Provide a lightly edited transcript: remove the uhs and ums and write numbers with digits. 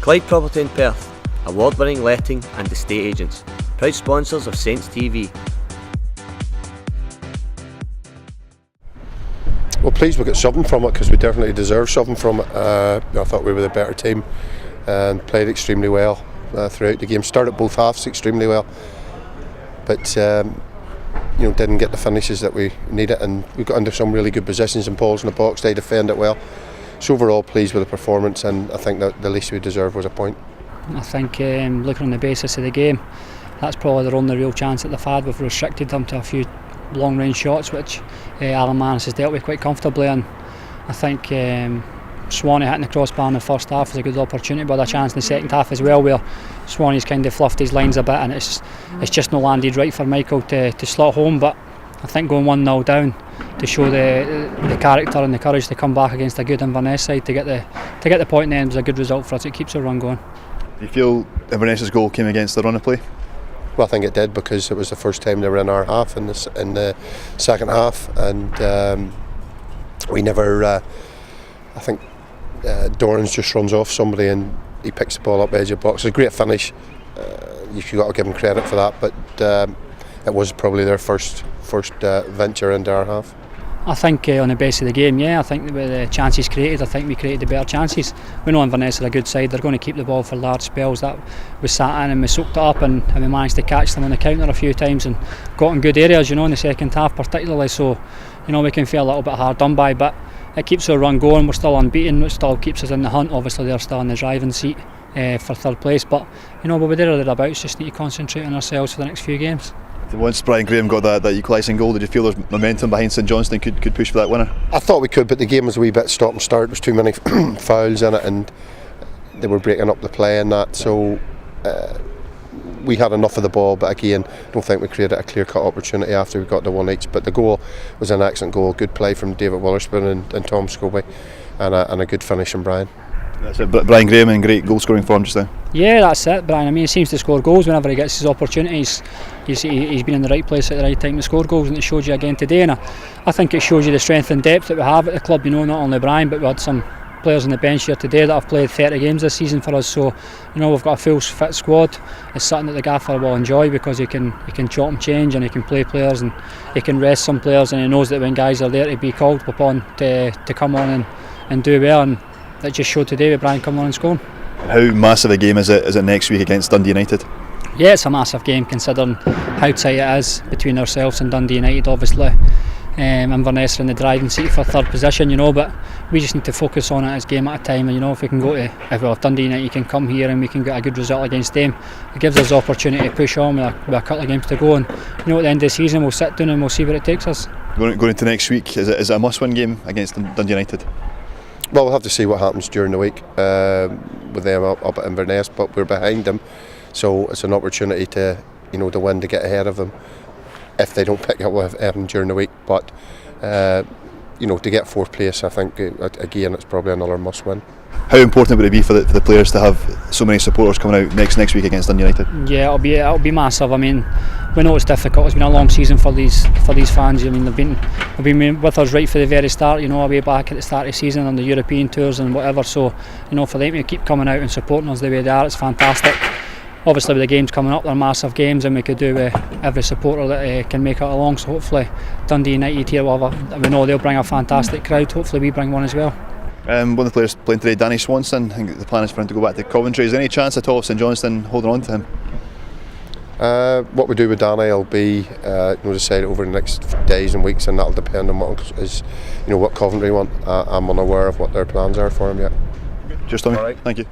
Clyde Property in Perth, award-winning letting and estate agents, proud sponsors of Saints TV. Well, pleased we got something from it, because we definitely deserve something from it. I thought we were the better team and played extremely well throughout the game. Started both halves extremely well, but didn't get the finishes that we needed, and we got into some really good positions and balls in the box. They defended well. So overall, pleased with the performance, and I think that the least we deserved was a point. I think looking on the basis of the game, that's probably their only real chance that they've had. We've restricted them to a few long range shots, which Alan Manus has dealt with quite comfortably, and I think Swanee hitting the crossbar in the first half was a good opportunity, but a chance in the second half as well, where Swanee's kind of fluffed his lines a bit, and it's just not landed right for Michael to slot home. But I think going 1-0 down to show the character and the courage to come back against a good Inverness side to get the point in the end was a good result for us. It keeps the run going. Do you feel Inverness's goal came against the run of play? Well, I think it did, because it was the first time they were in our half in the second half, and we never. I think Dorans just runs off somebody and he picks the ball up edge of the box. It's a great finish. You've got to give him credit for that, but it was probably their first venture into our half. I think on the basis of the game, I think with the chances created, I think we created the better chances. We know Inverness are a good side. They're going to keep the ball for large spells. That we sat in and we soaked it up, and we managed to catch them on the counter a few times and got in good areas, in the second half particularly. So, we can feel a little bit hard done by, but it keeps our run going. We're still unbeaten, which still keeps us in the hunt. Obviously they're still in the driving seat for third place, but we're there or thereabouts. Just need to concentrate on ourselves for the next few games. Once Brian Graham got that equalising goal, did you feel there's momentum behind St Johnstone could push for that winner? I thought we could, but the game was a wee bit stop and start. There was too many fouls in it, and they were breaking up the play and that, so we had enough of the ball, but again, I don't think we created a clear-cut opportunity after we got the one each. But the goal was an excellent goal, good play from David Witherspoon and Tam Scobbie, and a good finish from Brian. That's it. Brian Graham in great goal scoring form just now. Yeah, that's it, Brian. He seems to score goals whenever he gets his opportunities. He's been in the right place at the right time to score goals, and it showed you again today. And I think it shows you the strength and depth that we have at the club. Not only Brian, but we had some players on the bench here today that have played 30 games this season for us. So we've got a full fit squad. It's something that the gaffer will enjoy, because he can chop and change, and he can play players, and he can rest some players, and he knows that when guys are there to be called upon to come on and do well. And that just showed today with Brian coming on and scoring. How massive a game is it next week against Dundee United? Yeah, it's a massive game considering how tight it is between ourselves and Dundee United. Obviously Inverness are in the driving seat for third position, but we just need to focus on it as game at a time. And if we can go to, if Dundee United can come here and we can get a good result against them, it gives us the opportunity to push on with a couple of games to go. And at the end of the season we'll sit down and we'll see where it takes us. Going into next week, is it a must-win game against Dundee United? Well, we'll have to see what happens during the week with them up at Inverness, but we're behind them, so it's an opportunity to win, to get ahead of them if they don't pick up with them during the week. But to get fourth place, I think again it's probably another must-win. How important would it be for the players to have so many supporters coming out next week against Dundee United? Yeah, it'll be massive. I mean, we know it's difficult. It's been a long season for these fans. I mean, they've been with us right from the very start. Way back at the start of the season on the European tours and whatever. So for them to keep coming out and supporting us the way they are, it's fantastic. Obviously, with the games coming up, they're massive games, and we could do with every supporter that can make it along. So hopefully, Dundee United here we know they'll bring a fantastic crowd. Hopefully, we bring one as well. One of the players playing today, Danny Swanson, I think the plan is for him to go back to Coventry. Is there any chance at all of St Johnstone holding on to him? What we do with Danny will be decided over the next days and weeks, and that'll depend on what Coventry want. I'm unaware of what their plans are for him yet. Just Tommy. All right. Thank you.